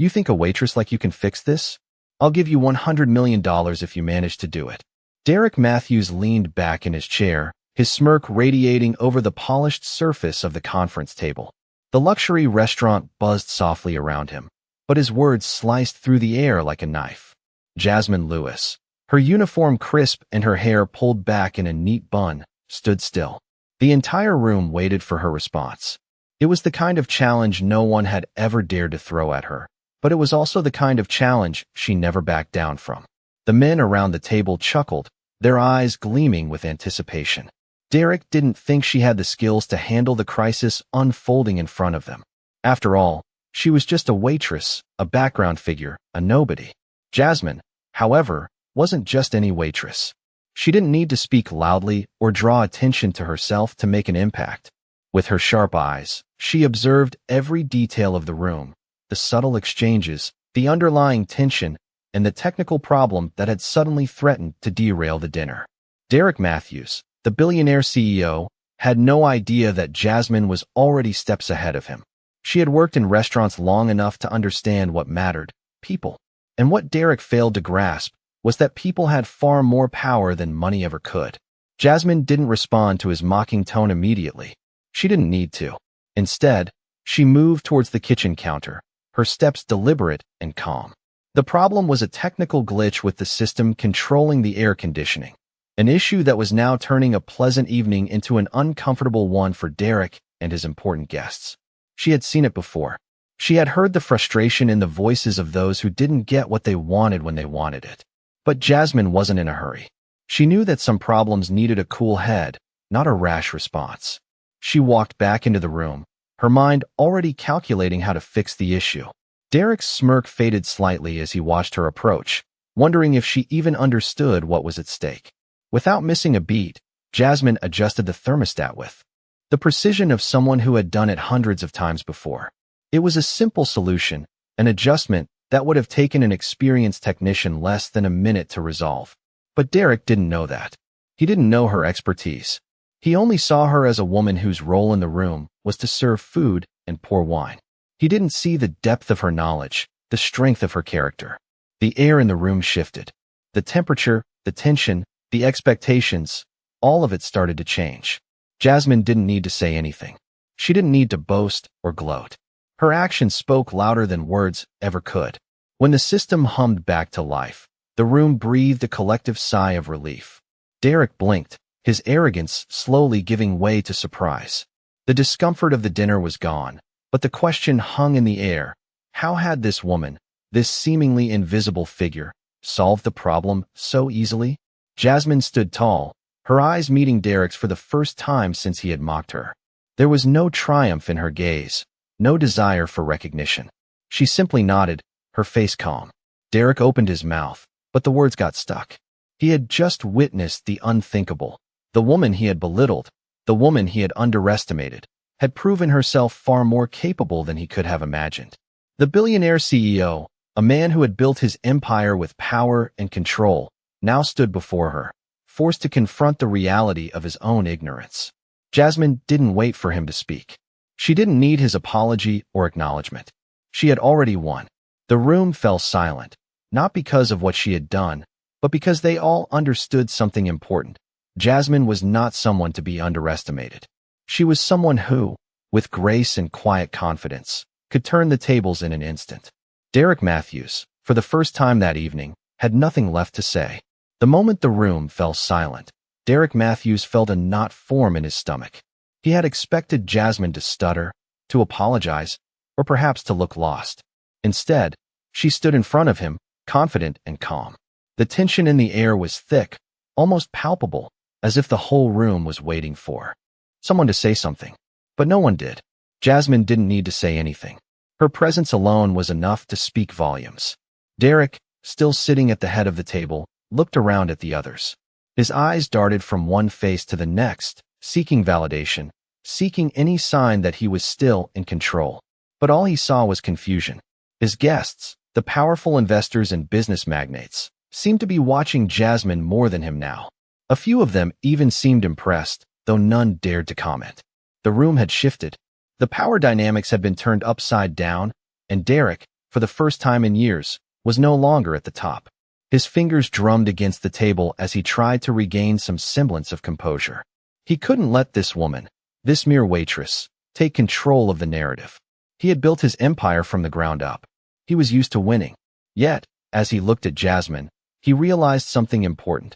You think a waitress like you can fix this? I'll give you $100 million if you manage to do it. Derek Matthews leaned back in his chair, his smirk radiating over the polished surface of the conference table. The luxury restaurant buzzed softly around him, but his words sliced through the air like a knife. Jasmine Lewis, her uniform crisp and her hair pulled back in a neat bun, stood still. The entire room waited for her response. It was the kind of challenge no one had ever dared to throw at her, but it was also the kind of challenge she never backed down from. The men around the table chuckled, their eyes gleaming with anticipation. Derek didn't think she had the skills to handle the crisis unfolding in front of them. After all, she was just a waitress, a background figure, a nobody. Jasmine, however, wasn't just any waitress. She didn't need to speak loudly or draw attention to herself to make an impact. With her sharp eyes, she observed every detail of the room, the subtle exchanges, the underlying tension, and the technical problem that had suddenly threatened to derail the dinner. Derek Matthews, the billionaire CEO, had no idea that Jasmine was already steps ahead of him. She had worked in restaurants long enough to understand what mattered, people. And what Derek failed to grasp was that people had far more power than money ever could. Jasmine didn't respond to his mocking tone immediately. She didn't need to. Instead, she moved towards the kitchen counter, her steps deliberate and calm. The problem was a technical glitch with the system controlling the air conditioning, an issue that was now turning a pleasant evening into an uncomfortable one for Derek and his important guests. She had seen it before. She had heard the frustration in the voices of those who didn't get what they wanted when they wanted it. But Jasmine wasn't in a hurry. She knew that some problems needed a cool head, not a rash response. She walked back into the room, her mind already calculating how to fix the issue. Derek's smirk faded slightly as he watched her approach, wondering if she even understood what was at stake. Without missing a beat, Jasmine adjusted the thermostat with the precision of someone who had done it hundreds of times before. It was a simple solution, an adjustment that would have taken an experienced technician less than a minute to resolve. But Derek didn't know that. He didn't know her expertise. He only saw her as a woman whose role in the room was to serve food and pour wine. He didn't see the depth of her knowledge, the strength of her character. The air in the room shifted. The temperature, the tension, the expectations, all of it started to change. Jasmine didn't need to say anything. She didn't need to boast or gloat. Her actions spoke louder than words ever could. When the system hummed back to life, the room breathed a collective sigh of relief. Derek blinked, his arrogance slowly giving way to surprise. The discomfort of the dinner was gone, but the question hung in the air. How had this woman, this seemingly invisible figure, solved the problem so easily? Jasmine stood tall, her eyes meeting Derek's for the first time since he had mocked her. There was no triumph in her gaze, no desire for recognition. She simply nodded, her face calm. Derek opened his mouth, but the words got stuck. He had just witnessed the unthinkable. The woman he had belittled, the woman he had underestimated, had proven herself far more capable than he could have imagined. The billionaire CEO, a man who had built his empire with power and control, now stood before her, forced to confront the reality of his own ignorance. Jasmine didn't wait for him to speak. She didn't need his apology or acknowledgement. She had already won. The room fell silent, not because of what she had done, but because they all understood something important. Jasmine was not someone to be underestimated. She was someone who, with grace and quiet confidence, could turn the tables in an instant. Derek Matthews, for the first time that evening, had nothing left to say. The moment the room fell silent, Derek Matthews felt a knot form in his stomach. He had expected Jasmine to stutter, to apologize, or perhaps to look lost. Instead, she stood in front of him, confident and calm. The tension in the air was thick, almost palpable, as if the whole room was waiting for someone to say something. But no one did. Jasmine didn't need to say anything. Her presence alone was enough to speak volumes. Derek, still sitting at the head of the table, looked around at the others. His eyes darted from one face to the next, seeking validation, seeking any sign that he was still in control. But all he saw was confusion. His guests, the powerful investors and business magnates, seemed to be watching Jasmine more than him now. A few of them even seemed impressed, though none dared to comment. The room had shifted. The power dynamics had been turned upside down, and Derek, for the first time in years, was no longer at the top. His fingers drummed against the table as he tried to regain some semblance of composure. He couldn't let this woman, this mere waitress, take control of the narrative. He had built his empire from the ground up. He was used to winning. Yet, as he looked at Jasmine, he realized something important.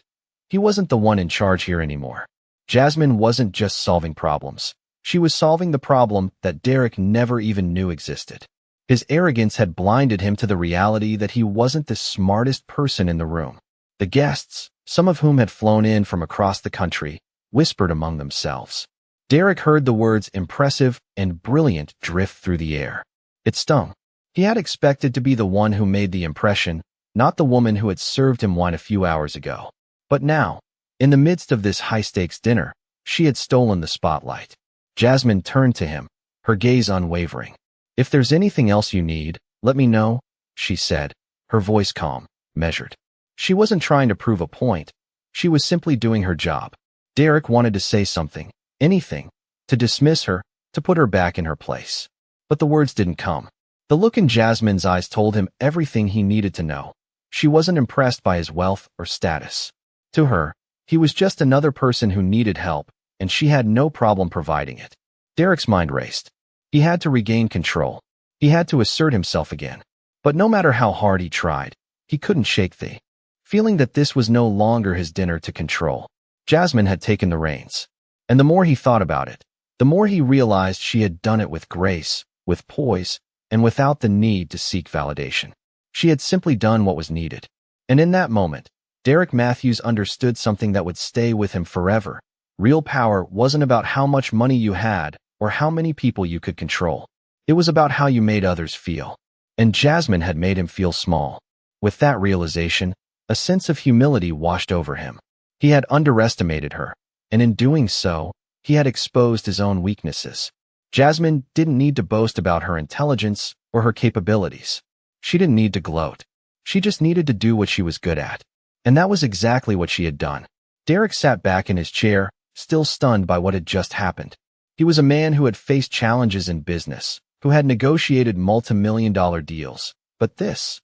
He wasn't the one in charge here anymore. Jasmine wasn't just solving problems. She was solving the problem that Derek never even knew existed. His arrogance had blinded him to the reality that he wasn't the smartest person in the room. The guests, some of whom had flown in from across the country, whispered among themselves. Derek heard the words impressive and brilliant drift through the air. It stung. He had expected to be the one who made the impression, not the woman who had served him wine a few hours ago. But now, in the midst of this high-stakes dinner, she had stolen the spotlight. Jasmine turned to him, her gaze unwavering. "If there's anything else you need, let me know," she said, her voice calm, measured. She wasn't trying to prove a point. She was simply doing her job. Derek wanted to say something, anything, to dismiss her, to put her back in her place. But the words didn't come. The look in Jasmine's eyes told him everything he needed to know. She wasn't impressed by his wealth or status. To her, he was just another person who needed help, and she had no problem providing it. Derek's mind raced. He had to regain control. He had to assert himself again. But no matter how hard he tried, he couldn't shake the feeling that this was no longer his dinner to control. Jasmine had taken the reins. And the more he thought about it, the more he realized she had done it with grace, with poise, and without the need to seek validation. She had simply done what was needed. And in that moment, Derek Matthews understood something that would stay with him forever. Real power wasn't about how much money you had or how many people you could control. It was about how you made others feel. And Jasmine had made him feel small. With that realization, a sense of humility washed over him. He had underestimated her, and in doing so, he had exposed his own weaknesses. Jasmine didn't need to boast about her intelligence or her capabilities. She didn't need to gloat. She just needed to do what she was good at. And that was exactly what she had done. Derek sat back in his chair, still stunned by what had just happened. He was a man who had faced challenges in business, who had negotiated multi-million-dollar deals. But this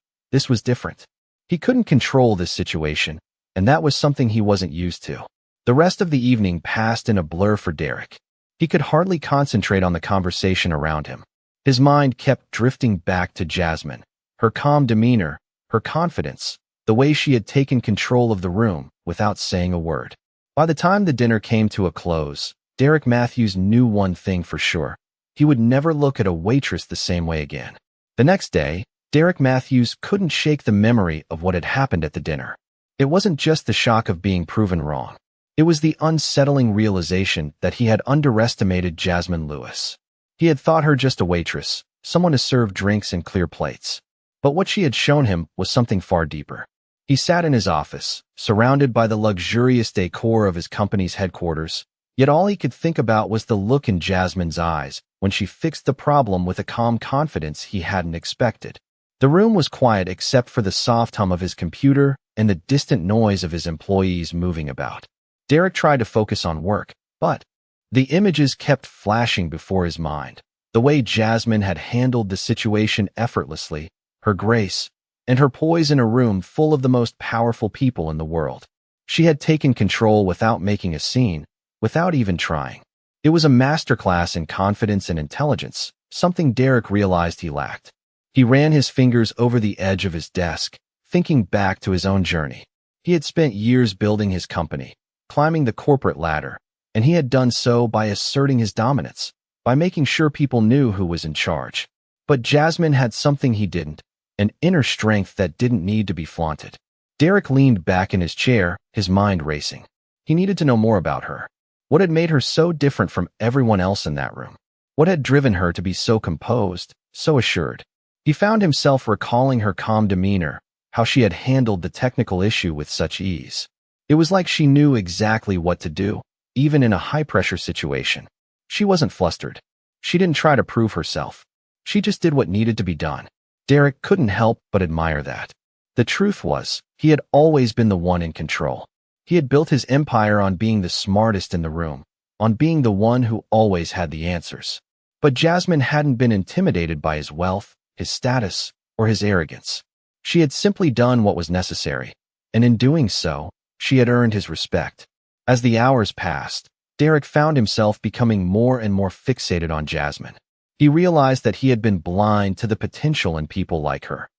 was different. He couldn't control this situation, and that was something he wasn't used to. The rest of the evening passed in a blur for Derek. He could hardly concentrate on the conversation around him. His mind kept drifting back to Jasmine, her calm demeanor, her confidence, the way she had taken control of the room without saying a word. By the time the dinner came to a close, Derek Matthews knew one thing for sure. He would never look at a waitress the same way again. The next day, Derek Matthews couldn't shake the memory of what had happened at the dinner. It wasn't just the shock of being proven wrong. It was the unsettling realization that he had underestimated Jasmine Lewis. He had thought her just a waitress, someone to serve drinks and clear plates. But what she had shown him was something far deeper. He sat in his office, surrounded by the luxurious decor of his company's headquarters, yet all he could think about was the look in Jasmine's eyes when she fixed the problem with a calm confidence he hadn't expected. The room was quiet except for the soft hum of his computer and the distant noise of his employees moving about. Derek tried to focus on work, but the images kept flashing before his mind. The way Jasmine had handled the situation effortlessly, her grace, and her poise in a room full of the most powerful people in the world. She had taken control without making a scene, without even trying. It was a masterclass in confidence and intelligence, something Derek realized he lacked. He ran his fingers over the edge of his desk, thinking back to his own journey. He had spent years building his company, climbing the corporate ladder, and he had done so by asserting his dominance, by making sure people knew who was in charge. But Jasmine had something he didn't, an inner strength that didn't need to be flaunted. Derek leaned back in his chair, his mind racing. He needed to know more about her. What had made her so different from everyone else in that room? What had driven her to be so composed, so assured? He found himself recalling her calm demeanor, how she had handled the technical issue with such ease. It was like she knew exactly what to do, even in a high-pressure situation. She wasn't flustered. She didn't try to prove herself. She just did what needed to be done. Derek couldn't help but admire that. The truth was, he had always been the one in control. He had built his empire on being the smartest in the room, on being the one who always had the answers. But Jasmine hadn't been intimidated by his wealth, his status, or his arrogance. She had simply done what was necessary, and in doing so, she had earned his respect. As the hours passed, Derek found himself becoming more and more fixated on Jasmine. He realized that he had been blind to the potential in people like her.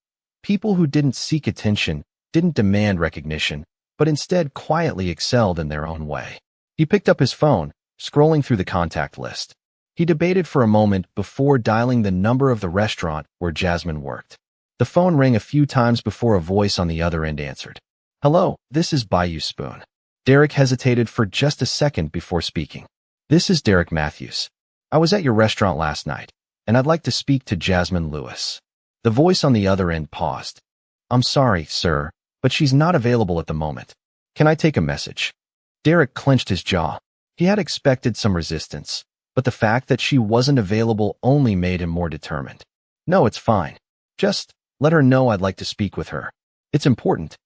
People who didn't seek attention, didn't demand recognition, but instead quietly excelled in their own way. He picked up his phone, scrolling through the contact list. He debated for a moment before dialing the number of the restaurant where Jasmine worked. The phone rang a few times before a voice on the other end answered. "Hello, this is Bayou Spoon." Derek hesitated for just a second before speaking. "This is Derek Matthews. I was at your restaurant last night, and I'd like to speak to Jasmine Lewis." The voice on the other end paused. "I'm sorry, sir, but she's not available at the moment. Can I take a message?" Derek clenched his jaw. He had expected some resistance, but the fact that she wasn't available only made him more determined. "No, it's fine. Just let her know I'd like to speak with her. It's important."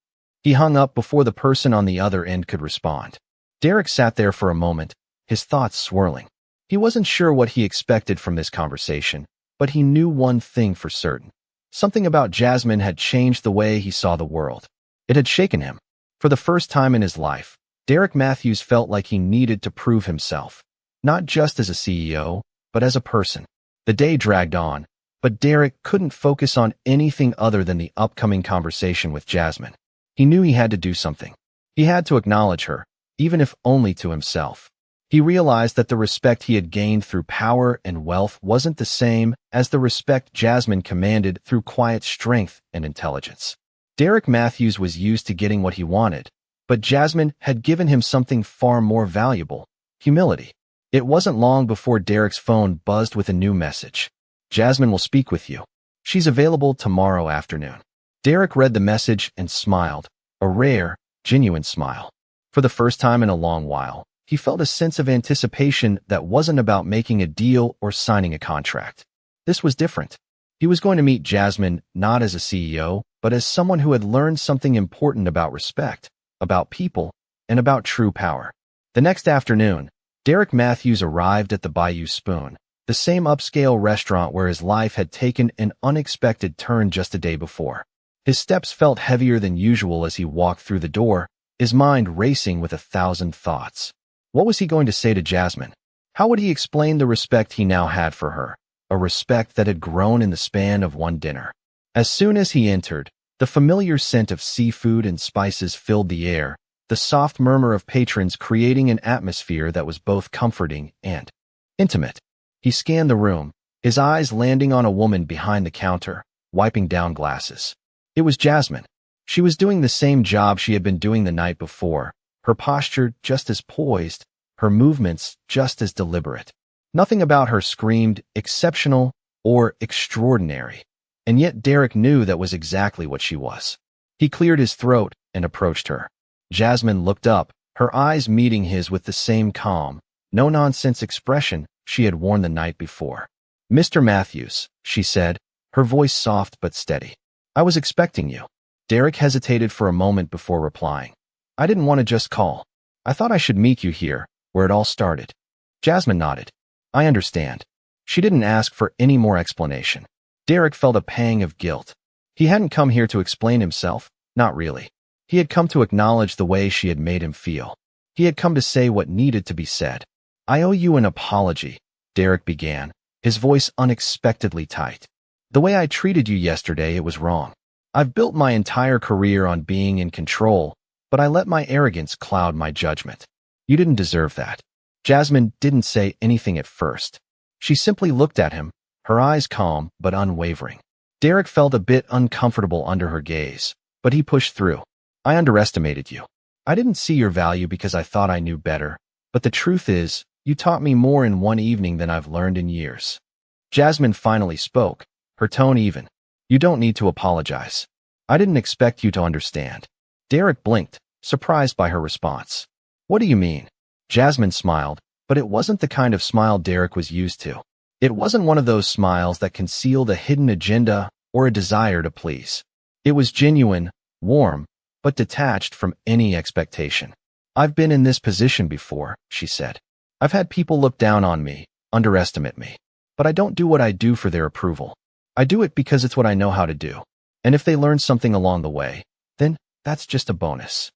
He hung up before the person on the other end could respond. Derek sat there for a moment, his thoughts swirling. He wasn't sure what he expected from this conversation, but he knew one thing for certain. Something about Jasmine had changed the way he saw the world. It had shaken him. For the first time in his life, Derek Matthews felt like he needed to prove himself, not just as a CEO, but as a person. The day dragged on, but Derek couldn't focus on anything other than the upcoming conversation with Jasmine. He knew he had to do something. He had to acknowledge her, even if only to himself. He realized that the respect he had gained through power and wealth wasn't the same as the respect Jasmine commanded through quiet strength and intelligence. Derek Matthews was used to getting what he wanted, but Jasmine had given him something far more valuable: humility. It wasn't long before Derek's phone buzzed with a new message. "Jasmine will speak with you. She's available tomorrow afternoon." Derek read the message and smiled, a rare, genuine smile. For the first time in a long while, he felt a sense of anticipation that wasn't about making a deal or signing a contract. This was different. He was going to meet Jasmine not as a CEO, but as someone who had learned something important about respect, about people, and about true power. The next afternoon, Derek Matthews arrived at the Bayou Spoon, the same upscale restaurant where his life had taken an unexpected turn just a day before. His steps felt heavier than usual as he walked through the door, his mind racing with 1,000 thoughts. What was he going to say to Jasmine? How would he explain the respect he now had for her, a respect that had grown in the span of one dinner? As soon as he entered, the familiar scent of seafood and spices filled the air, the soft murmur of patrons creating an atmosphere that was both comforting and intimate. He scanned the room, his eyes landing on a woman behind the counter, wiping down glasses. It was Jasmine. She was doing the same job she had been doing the night before, her posture just as poised, her movements just as deliberate. Nothing about her screamed exceptional or extraordinary, and yet Derek knew that was exactly what she was. He cleared his throat and approached her. Jasmine looked up, her eyes meeting his with the same calm, no-nonsense expression she had worn the night before. "Mr. Matthews," she said, her voice soft but steady. "I was expecting you." Derek hesitated for a moment before replying. "I didn't want to just call. I thought I should meet you here, where it all started." Jasmine nodded. "I understand." She didn't ask for any more explanation. Derek felt a pang of guilt. He hadn't come here to explain himself, not really. He had come to acknowledge the way she had made him feel. He had come to say what needed to be said. "I owe you an apology," Derek began, his voice unexpectedly tight. "The way I treated you yesterday, it was wrong. I've built my entire career on being in control, but I let my arrogance cloud my judgment. You didn't deserve that." Jasmine didn't say anything at first. She simply looked at him, her eyes calm but unwavering. Derek felt a bit uncomfortable under her gaze, but he pushed through. "I underestimated you. I didn't see your value because I thought I knew better, but the truth is, you taught me more in one evening than I've learned in years." Jasmine finally spoke, her tone even. "You don't need to apologize. I didn't expect you to understand." Derek blinked, surprised by her response. "What do you mean?" Jasmine smiled, but it wasn't the kind of smile Derek was used to. It wasn't one of those smiles that concealed a hidden agenda or a desire to please. It was genuine, warm, but detached from any expectation. "I've been in this position before," she said. "I've had people look down on me, underestimate me, but I don't do what I do for their approval. I do it because it's what I know how to do. And if they learn something along the way, then that's just a bonus.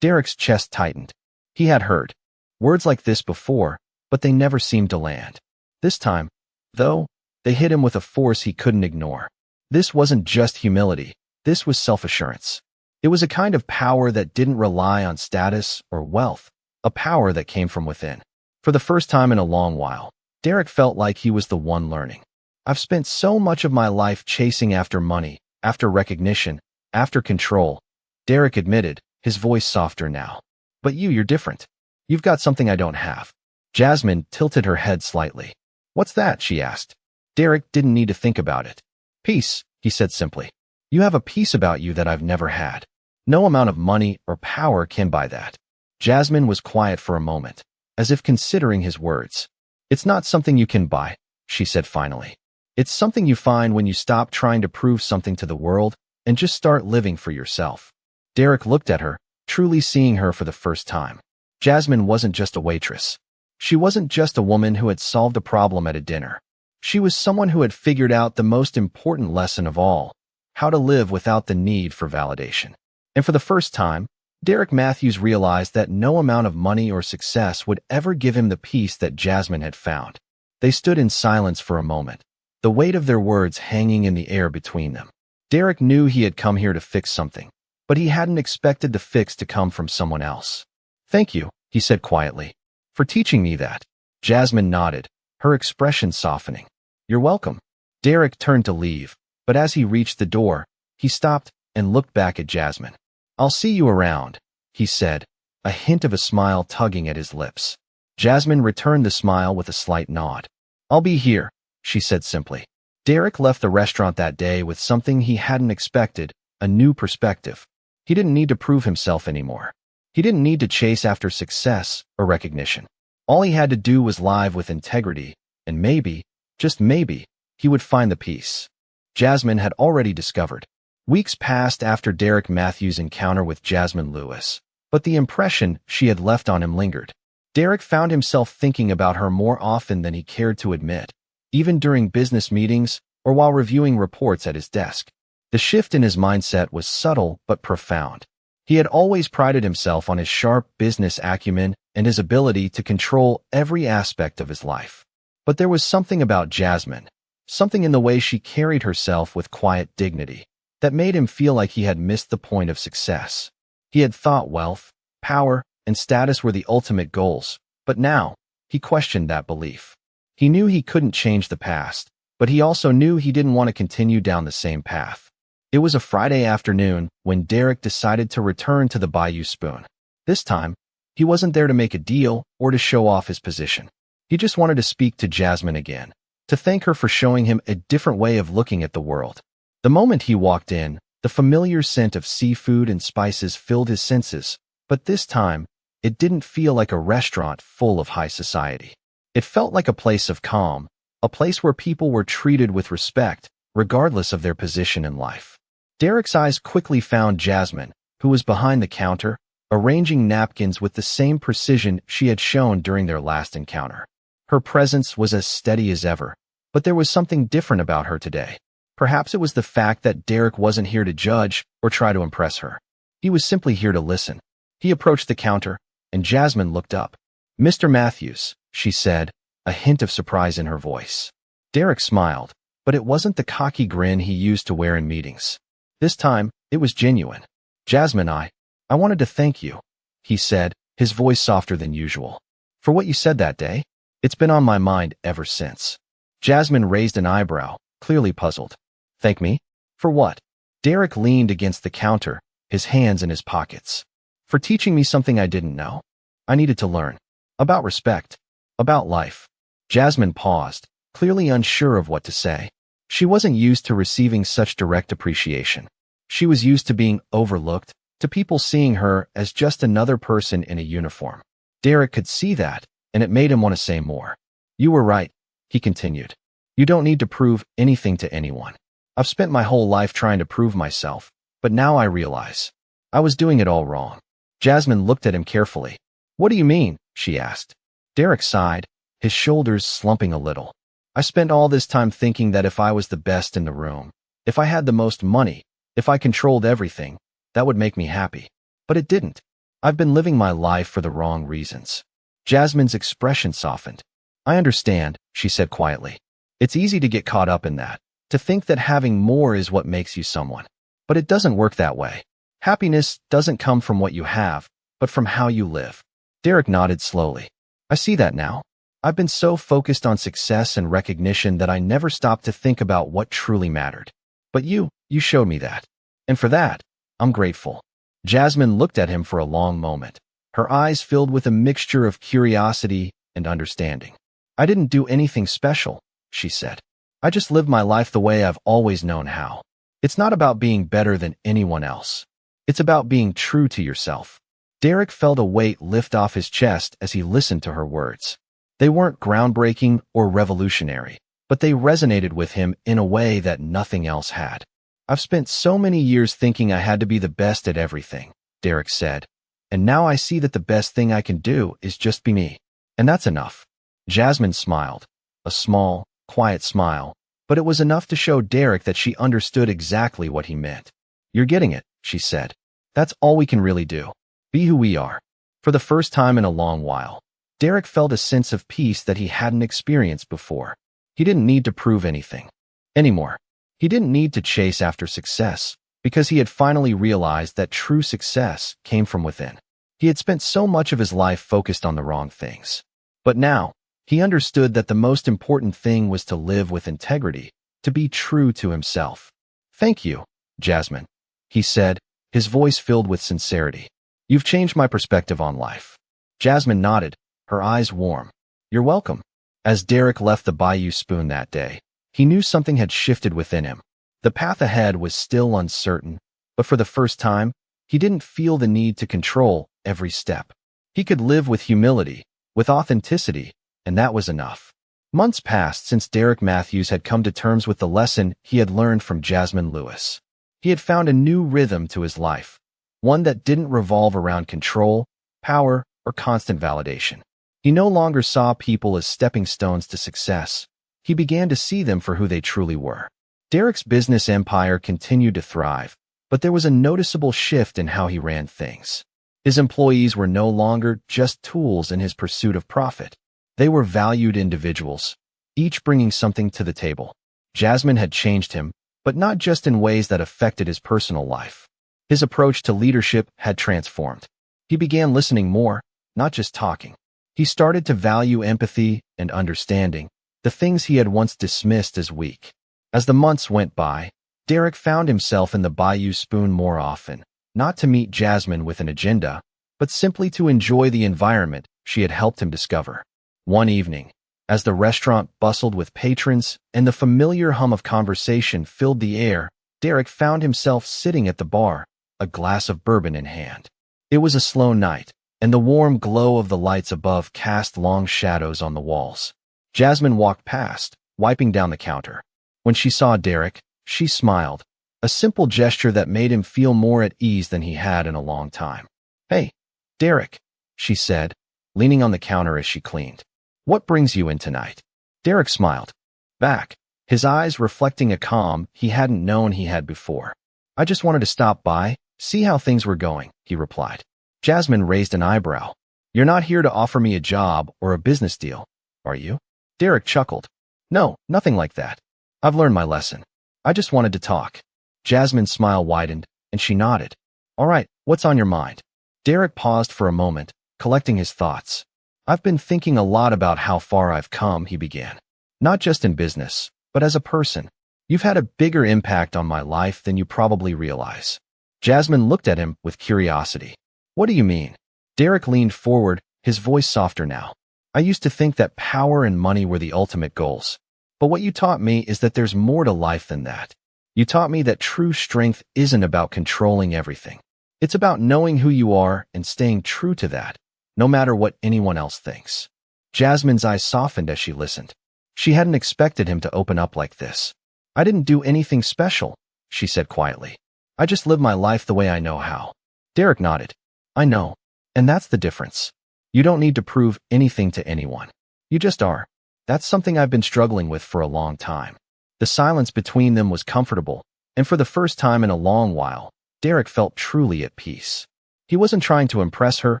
Derek's chest tightened. He had heard words like this before, but they never seemed to land. This time, though, they hit him with a force he couldn't ignore. This wasn't just humility. This was self-assurance. It was a kind of power that didn't rely on status or wealth, a power that came from within. For the first time in a long while, Derek felt like he was the one learning. I've spent so much of my life chasing after money, after recognition, after control, Derek admitted, his voice softer now. But you're different. You've got something I don't have. Jasmine tilted her head slightly. What's that? She asked. Derek didn't need to think about it. Peace, he said simply. You have a peace about you that I've never had. No amount of money or power can buy that. Jasmine was quiet for a moment, as if considering his words. It's not something you can buy, she said finally. It's something you find when you stop trying to prove something to the world and just start living for yourself. Derek looked at her, truly seeing her for the first time. Jasmine wasn't just a waitress. She wasn't just a woman who had solved a problem at a dinner. She was someone who had figured out the most important lesson of all, how to live without the need for validation. And for the first time, Derek Matthews realized that no amount of money or success would ever give him the peace that Jasmine had found. They stood in silence for a moment, the weight of their words hanging in the air between them. Derek knew he had come here to fix something, but he hadn't expected the fix to come from someone else. Thank you, he said quietly, for teaching me that. Jasmine nodded, her expression softening. You're welcome. Derek turned to leave, but as he reached the door, he stopped and looked back at Jasmine. I'll see you around, he said, a hint of a smile tugging at his lips. Jasmine returned the smile with a slight nod. I'll be here, she said simply. Derek left the restaurant that day with something he hadn't expected, a new perspective. He didn't need to prove himself anymore. He didn't need to chase after success or recognition. All he had to do was live with integrity, and maybe, just maybe, he would find the peace Jasmine had already discovered. Weeks passed after Derek Matthews' encounter with Jasmine Lewis, but the impression she had left on him lingered. Derek found himself thinking about her more often than he cared to admit, even during business meetings or while reviewing reports at his desk. The shift in his mindset was subtle but profound. He had always prided himself on his sharp business acumen and his ability to control every aspect of his life. But there was something about Jasmine, something in the way she carried herself with quiet dignity, that made him feel like he had missed the point of success. He had thought wealth, power, and status were the ultimate goals, but now, he questioned that belief. He knew he couldn't change the past, but he also knew he didn't want to continue down the same path. It was a Friday afternoon when Derek decided to return to the Bayou Spoon. This time, he wasn't there to make a deal or to show off his position. He just wanted to speak to Jasmine again, to thank her for showing him a different way of looking at the world. The moment he walked in, the familiar scent of seafood and spices filled his senses, but this time, it didn't feel like a restaurant full of high society. It felt like a place of calm, a place where people were treated with respect, regardless of their position in life. Derek's eyes quickly found Jasmine, who was behind the counter, arranging napkins with the same precision she had shown during their last encounter. Her presence was as steady as ever, but there was something different about her today. Perhaps it was the fact that Derek wasn't here to judge or try to impress her. He was simply here to listen. He approached the counter, and Jasmine looked up. Mr. Matthews, she said, a hint of surprise in her voice. Derek smiled, but it wasn't the cocky grin he used to wear in meetings. This time, it was genuine. Jasmine, I wanted to thank you, he said, his voice softer than usual. For what you said that day. It's been on my mind ever since. Jasmine raised an eyebrow, clearly puzzled. Thank me? For what? Derek leaned against the counter, his hands in his pockets. For teaching me something I didn't know. I needed to learn. About respect. About life. Jasmine paused, clearly unsure of what to say. She wasn't used to receiving such direct appreciation. She was used to being overlooked, to people seeing her as just another person in a uniform. Derek could see that, and it made him want to say more. You were right, he continued. You don't need to prove anything to anyone. I've spent my whole life trying to prove myself, but now I realize I was doing it all wrong. Jasmine looked at him carefully. What do you mean? She asked. Derek sighed, his shoulders slumping a little. I spent all this time thinking that if I was the best in the room, if I had the most money, if I controlled everything, that would make me happy. But it didn't. I've been living my life for the wrong reasons. Jasmine's expression softened. I understand, she said quietly. It's easy to get caught up in that, to think that having more is what makes you someone. But it doesn't work that way. Happiness doesn't come from what you have, but from how you live. Derek nodded slowly. I see that now. I've been so focused on success and recognition that I never stopped to think about what truly mattered. But you showed me that. And for that, I'm grateful. Jasmine looked at him for a long moment, her eyes filled with a mixture of curiosity and understanding. I didn't do anything special, she said. I just lived my life the way I've always known how. It's not about being better than anyone else. It's about being true to yourself. Derek felt a weight lift off his chest as he listened to her words. They weren't groundbreaking or revolutionary, but they resonated with him in a way that nothing else had. I've spent so many years thinking I had to be the best at everything, Derek said, and now I see that the best thing I can do is just be me. And that's enough. Jasmine smiled, a small, quiet smile, but it was enough to show Derek that she understood exactly what he meant. You're getting it, she said. That's all we can really do. Be who we are. For the first time in a long while, Derek felt a sense of peace that he hadn't experienced before. He didn't need to prove anything anymore. He didn't need to chase after success, because he had finally realized that true success came from within. He had spent so much of his life focused on the wrong things. But now, he understood that the most important thing was to live with integrity, to be true to himself. Thank you, Jasmine, he said, his voice filled with sincerity. You've changed my perspective on life. Jasmine nodded, her eyes warm. You're welcome. As Derek left the Bayou Spoon that day, he knew something had shifted within him. The path ahead was still uncertain, but for the first time, he didn't feel the need to control every step. He could live with humility, with authenticity, and that was enough. Months passed since Derek Matthews had come to terms with the lesson he had learned from Jasmine Lewis. He had found a new rhythm to his life, one that didn't revolve around control, power, or constant validation. He no longer saw people as stepping stones to success. He began to see them for who they truly were. Derek's business empire continued to thrive, but there was a noticeable shift in how he ran things. His employees were no longer just tools in his pursuit of profit. They were valued individuals, each bringing something to the table. Jasmine had changed him, but not just in ways that affected his personal life. His approach to leadership had transformed. He began listening more, not just talking. He started to value empathy and understanding, the things he had once dismissed as weak. As the months went by, Derek found himself in the Bayou Spoon more often, not to meet Jasmine with an agenda, but simply to enjoy the environment she had helped him discover. One evening, as the restaurant bustled with patrons and the familiar hum of conversation filled the air, Derek found himself sitting at the bar, a glass of bourbon in hand. It was a slow night, and the warm glow of the lights above cast long shadows on the walls. Jasmine walked past, wiping down the counter. When she saw Derek, she smiled, a simple gesture that made him feel more at ease than he had in a long time. Hey, Derek, she said, leaning on the counter as she cleaned. What brings you in tonight? Derek smiled back, his eyes reflecting a calm he hadn't known he had before. I just wanted to stop by, see how things were going, he replied. Jasmine raised an eyebrow. You're not here to offer me a job or a business deal, are you? Derek chuckled. No, nothing like that. I've learned my lesson. I just wanted to talk. Jasmine's smile widened, and she nodded. All right, what's on your mind? Derek paused for a moment, collecting his thoughts. I've been thinking a lot about how far I've come, he began. Not just in business, but as a person. You've had a bigger impact on my life than you probably realize. Jasmine looked at him with curiosity. What do you mean? Derek leaned forward, his voice softer now. I used to think that power and money were the ultimate goals. But what you taught me is that there's more to life than that. You taught me that true strength isn't about controlling everything. It's about knowing who you are and staying true to that, no matter what anyone else thinks. Jasmine's eyes softened as she listened. She hadn't expected him to open up like this. I didn't do anything special, she said quietly. I just live my life the way I know how. Derek nodded. I know, and that's the difference. You don't need to prove anything to anyone. You just are. That's something I've been struggling with for a long time. The silence between them was comfortable, and for the first time in a long while, Derek felt truly at peace. He wasn't trying to impress her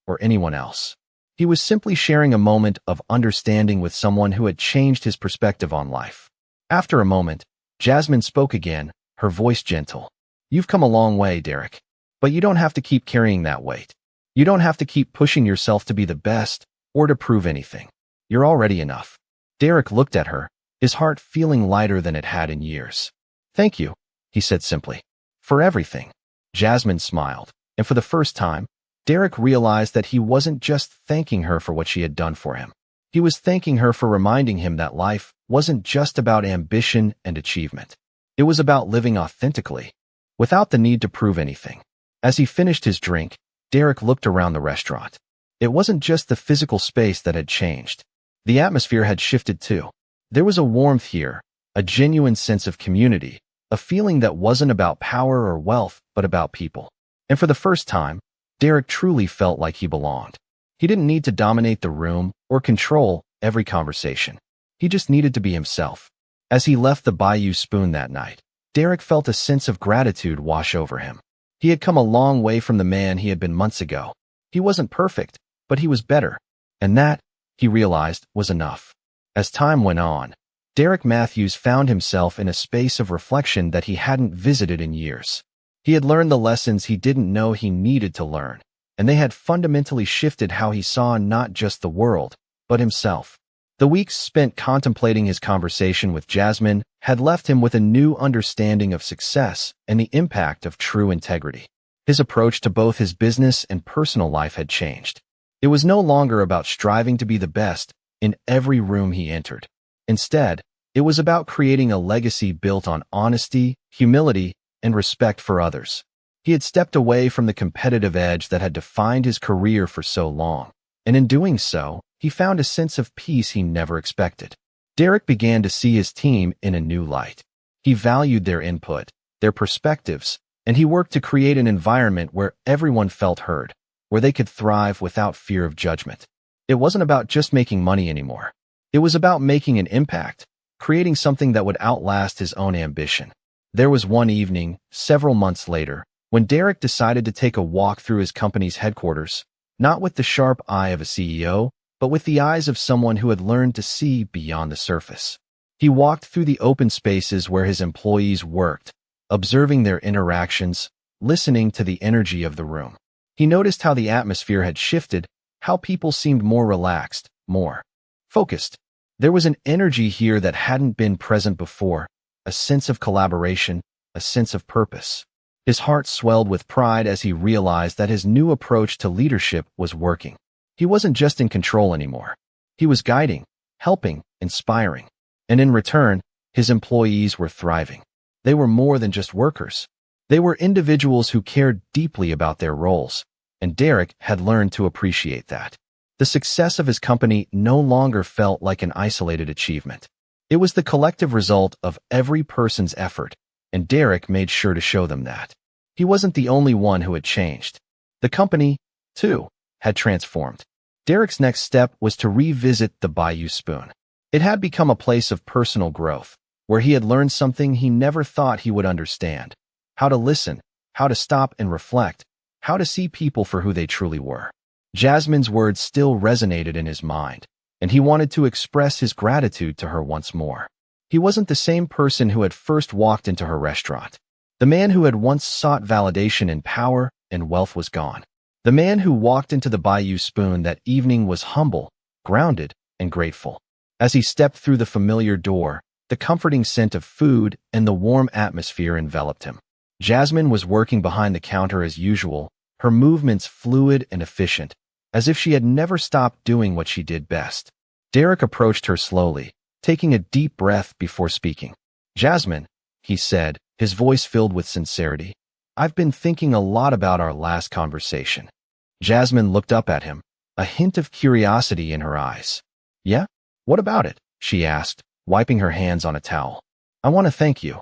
or anyone else. He was simply sharing a moment of understanding with someone who had changed his perspective on life. After a moment, Jasmine spoke again, her voice gentle. You've come a long way, Derek. But you don't have to keep carrying that weight. You don't have to keep pushing yourself to be the best or to prove anything. You're already enough. Derek looked at her, his heart feeling lighter than it had in years. Thank you, he said simply. For everything. Jasmine smiled, and for the first time, Derek realized that he wasn't just thanking her for what she had done for him. He was thanking her for reminding him that life wasn't just about ambition and achievement. It was about living authentically, without the need to prove anything. As he finished his drink, Derek looked around the restaurant. It wasn't just the physical space that had changed. The atmosphere had shifted too. There was a warmth here, a genuine sense of community, a feeling that wasn't about power or wealth, but about people. And for the first time, Derek truly felt like he belonged. He didn't need to dominate the room or control every conversation. He just needed to be himself. As he left the Bayou Spoon that night, Derek felt a sense of gratitude wash over him. He had come a long way from the man he had been months ago. He wasn't perfect, but he was better. And that, he realized, was enough. As time went on, Derek Matthews found himself in a space of reflection that he hadn't visited in years. He had learned the lessons he didn't know he needed to learn, and they had fundamentally shifted how he saw not just the world, but himself. The weeks spent contemplating his conversation with Jasmine had left him with a new understanding of success and the impact of true integrity. His approach to both his business and personal life had changed. It was no longer about striving to be the best in every room he entered. Instead, it was about creating a legacy built on honesty, humility, and respect for others. He had stepped away from the competitive edge that had defined his career for so long, and in doing so, he found a sense of peace he never expected. Derek began to see his team in a new light. He valued their input, their perspectives, and he worked to create an environment where everyone felt heard, where they could thrive without fear of judgment. It wasn't about just making money anymore. It was about making an impact, creating something that would outlast his own ambition. There was one evening, several months later, when Derek decided to take a walk through his company's headquarters, not with the sharp eye of a CEO, but with the eyes of someone who had learned to see beyond the surface. He walked through the open spaces where his employees worked, observing their interactions, listening to the energy of the room. He noticed how the atmosphere had shifted, how people seemed more relaxed, more focused. There was an energy here that hadn't been present before, a sense of collaboration, a sense of purpose. His heart swelled with pride as he realized that his new approach to leadership was working. He wasn't just in control anymore. He was guiding, helping, inspiring. And in return, his employees were thriving. They were more than just workers. They were individuals who cared deeply about their roles, and Derek had learned to appreciate that. The success of his company no longer felt like an isolated achievement. It was the collective result of every person's effort, and Derek made sure to show them that. He wasn't the only one who had changed. The company, too, had transformed. Derek's next step was to revisit the Bayou Spoon. It had become a place of personal growth, where he had learned something he never thought he would understand: how to listen, how to stop and reflect, how to see people for who they truly were. Jasmine's words still resonated in his mind, and he wanted to express his gratitude to her once more. He wasn't the same person who had first walked into her restaurant. The man who had once sought validation in power and wealth was gone. The man who walked into the Bayou Spoon that evening was humble, grounded, and grateful. As he stepped through the familiar door, the comforting scent of food and the warm atmosphere enveloped him. Jasmine was working behind the counter as usual, her movements fluid and efficient, as if she had never stopped doing what she did best. Derek approached her slowly, taking a deep breath before speaking. "Jasmine," he said, his voice filled with sincerity, "I've been thinking a lot about our last conversation." Jasmine looked up at him, a hint of curiosity in her eyes. "Yeah? What about it?" she asked, wiping her hands on a towel. "I want to thank you,"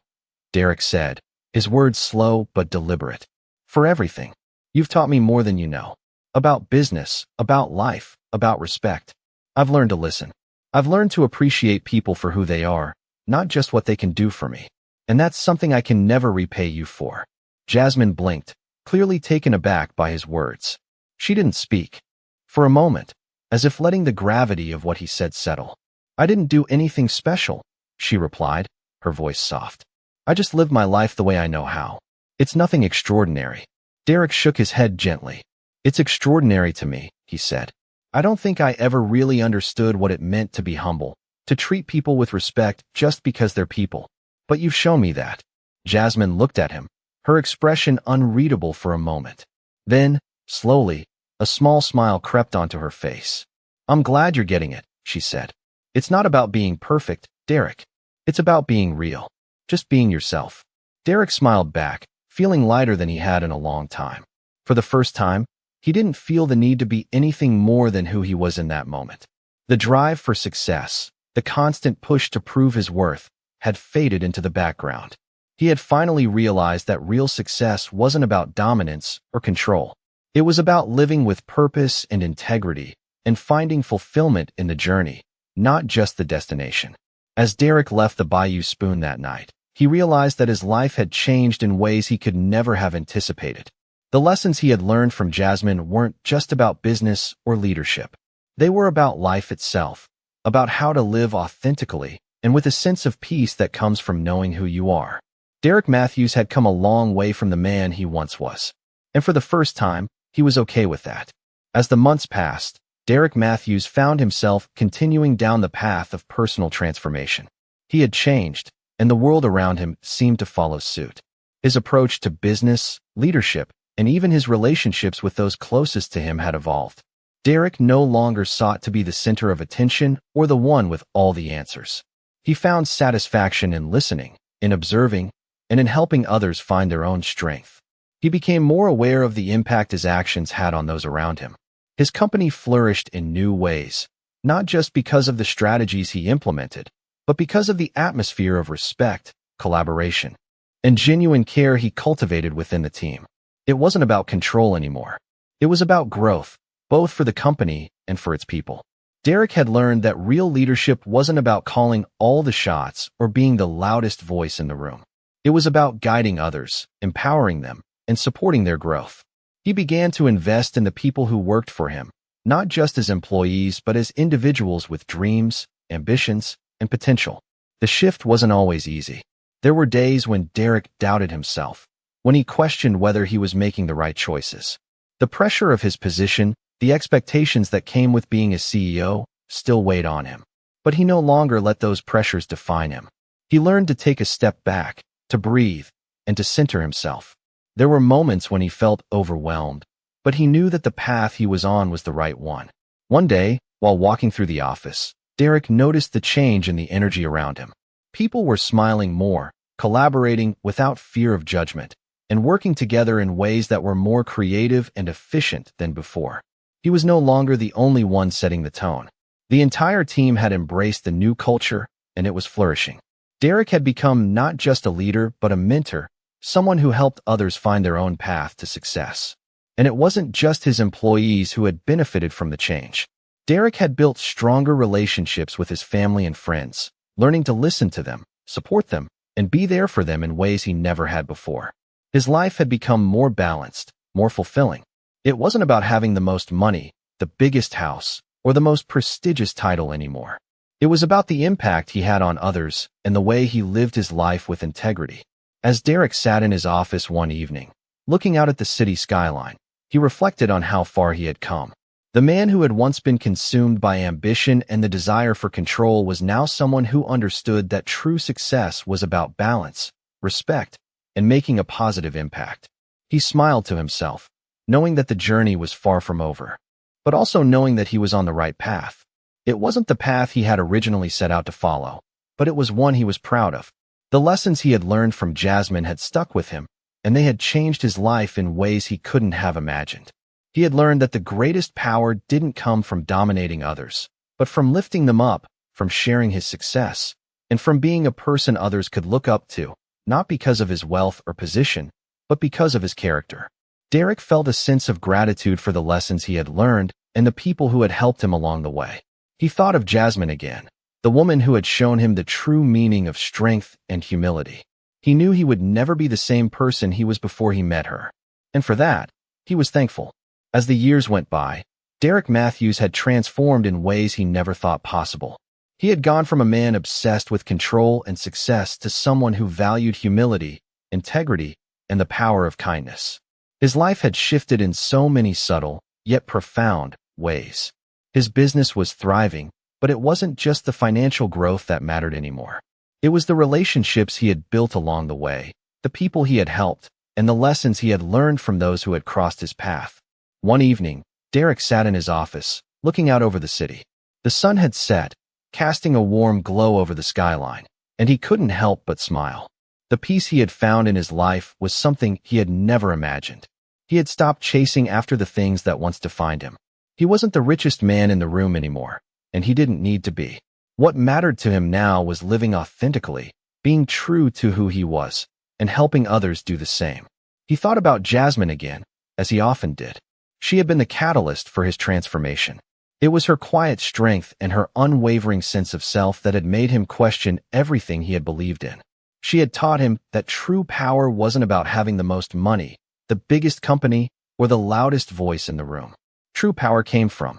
Derek said, his words slow but deliberate. "For everything. You've taught me more than you know. About business, about life, about respect. I've learned to listen." I've learned to appreciate people for who they are, not just what they can do for me. And that's something I can never repay you for." Jasmine blinked, clearly taken aback by his words. She didn't speak. For a moment, as if letting the gravity of what he said settle. "I didn't do anything special," she replied, her voice soft. "I just lived my life the way I know how. It's nothing extraordinary." Derek shook his head gently. "It's extraordinary to me," he said. "I don't think I ever really understood what it meant to be humble, to treat people with respect just because they're people. But you've shown me that." Jasmine looked at him, her expression unreadable for a moment. Then, slowly, a small smile crept onto her face. "I'm glad you're getting it," she said. "It's not about being perfect, Derek. It's about being real. Just being yourself." Derek smiled back, feeling lighter than he had in a long time. For the first time, he didn't feel the need to be anything more than who he was in that moment. The drive for success, the constant push to prove his worth, had faded into the background. He had finally realized that real success wasn't about dominance or control. It was about living with purpose and integrity and finding fulfillment in the journey, not just the destination. As Derek left the Bayou Spoon that night, he realized that his life had changed in ways he could never have anticipated. The lessons he had learned from Jasmine weren't just about business or leadership. They were about life itself, about how to live authentically and with a sense of peace that comes from knowing who you are. Derek Matthews had come a long way from the man he once was. And for the first time, he was okay with that. As the months passed, Derek Matthews found himself continuing down the path of personal transformation. He had changed, and the world around him seemed to follow suit. His approach to business, leadership, and even his relationships with those closest to him had evolved. Derek no longer sought to be the center of attention or the one with all the answers. He found satisfaction in listening, in observing, and in helping others find their own strength. He became more aware of the impact his actions had on those around him. His company flourished in new ways, not just because of the strategies he implemented, but because of the atmosphere of respect, collaboration, and genuine care he cultivated within the team. It wasn't about control anymore. It was about growth, both for the company and for its people. Derek had learned that real leadership wasn't about calling all the shots or being the loudest voice in the room. It was about guiding others, empowering them, and supporting their growth. He began to invest in the people who worked for him, not just as employees but as individuals with dreams, ambitions, and potential. The shift wasn't always easy. There were days when Derek doubted himself, when he questioned whether he was making the right choices. The pressure of his position, the expectations that came with being a CEO, still weighed on him. But he no longer let those pressures define him. He learned to take a step back, to breathe, and to center himself. There were moments when he felt overwhelmed, but he knew that the path he was on was the right one. One day, while walking through the office, Derek noticed the change in the energy around him. People were smiling more, collaborating without fear of judgment, and working together in ways that were more creative and efficient than before. He was no longer the only one setting the tone. The entire team had embraced the new culture, and it was flourishing. Derek had become not just a leader, but a mentor, someone who helped others find their own path to success. And it wasn't just his employees who had benefited from the change. Derek had built stronger relationships with his family and friends, learning to listen to them, support them, and be there for them in ways he never had before. His life had become more balanced, more fulfilling. It wasn't about having the most money, the biggest house, or the most prestigious title anymore. It was about the impact he had on others and the way he lived his life with integrity. As Derek sat in his office one evening, looking out at the city skyline, he reflected on how far he had come. The man who had once been consumed by ambition and the desire for control was now someone who understood that true success was about balance, respect, and making a positive impact. He smiled to himself, knowing that the journey was far from over, but also knowing that he was on the right path. It wasn't the path he had originally set out to follow, but it was one he was proud of. The lessons he had learned from Jasmine had stuck with him, and they had changed his life in ways he couldn't have imagined. He had learned that the greatest power didn't come from dominating others, but from lifting them up, from sharing his success, and from being a person others could look up to, not because of his wealth or position, but because of his character. Derek felt a sense of gratitude for the lessons he had learned and the people who had helped him along the way. He thought of Jasmine again, the woman who had shown him the true meaning of strength and humility. He knew he would never be the same person he was before he met her. And for that, he was thankful. As the years went by, Derek Matthews had transformed in ways he never thought possible. He had gone from a man obsessed with control and success to someone who valued humility, integrity, and the power of kindness. His life had shifted in so many subtle, yet profound, ways. His business was thriving, but it wasn't just the financial growth that mattered anymore. It was the relationships he had built along the way, the people he had helped, and the lessons he had learned from those who had crossed his path. One evening, Derek sat in his office, looking out over the city. The sun had set, casting a warm glow over the skyline, and he couldn't help but smile. The peace he had found in his life was something he had never imagined. He had stopped chasing after the things that once defined him. He wasn't the richest man in the room anymore, and he didn't need to be. What mattered to him now was living authentically, being true to who he was, and helping others do the same. He thought about Jasmine again, as he often did. She had been the catalyst for his transformation. It was her quiet strength and her unwavering sense of self that had made him question everything he had believed in. She had taught him that true power wasn't about having the most money, the biggest company, or the loudest voice in the room. True power came from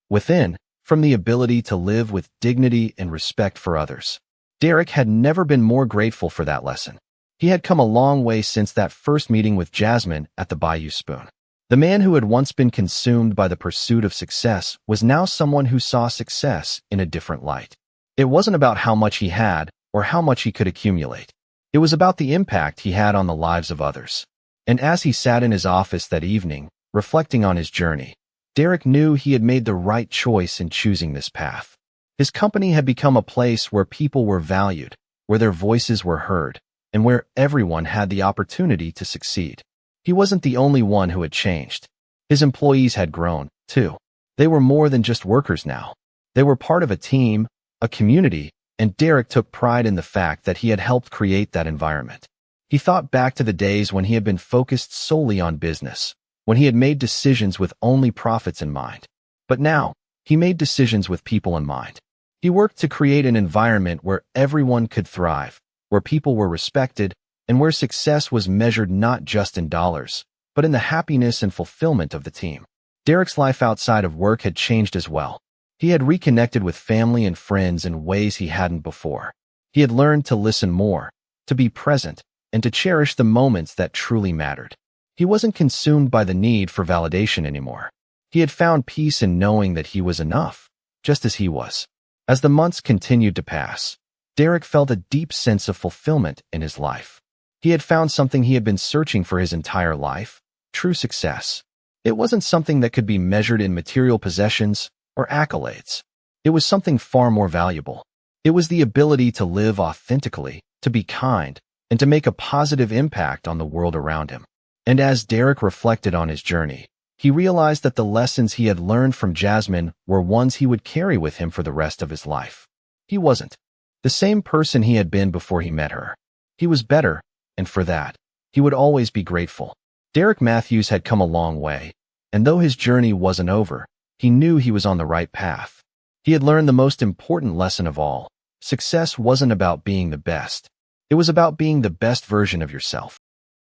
within, from the ability to live with dignity and respect for others. Derek had never been more grateful for that lesson. He had come a long way since that first meeting with Jasmine at the Bayou Spoon. The man who had once been consumed by the pursuit of success was now someone who saw success in a different light. It wasn't about how much he had or how much he could accumulate. It was about the impact he had on the lives of others. And as he sat in his office that evening, reflecting on his journey, Derek knew he had made the right choice in choosing this path. His company had become a place where people were valued, where their voices were heard, and where everyone had the opportunity to succeed. He wasn't the only one who had changed. His employees had grown, too. They were more than just workers now. They were part of a team, a community, and Derek took pride in the fact that he had helped create that environment. He thought back to the days when he had been focused solely on business, when he had made decisions with only profits in mind. But now, he made decisions with people in mind. He worked to create an environment where everyone could thrive, where people were respected, and where success was measured not just in dollars, but in the happiness and fulfillment of the team. Derek's life outside of work had changed as well. He had reconnected with family and friends in ways he hadn't before. He had learned to listen more, to be present, and to cherish the moments that truly mattered. He wasn't consumed by the need for validation anymore. He had found peace in knowing that he was enough, just as he was. As the months continued to pass, Derek felt a deep sense of fulfillment in his life. He had found something he had been searching for his entire life: true success. It wasn't something that could be measured in material possessions or accolades. It was something far more valuable. It was the ability to live authentically, to be kind, and to make a positive impact on the world around him. And as Derek reflected on his journey, he realized that the lessons he had learned from Jasmine were ones he would carry with him for the rest of his life. He wasn't the same person he had been before he met her. He was better, and for that, he would always be grateful. Derek Matthews had come a long way, and though his journey wasn't over, he knew he was on the right path. He had learned the most important lesson of all: success wasn't about being the best. It was about being the best version of yourself.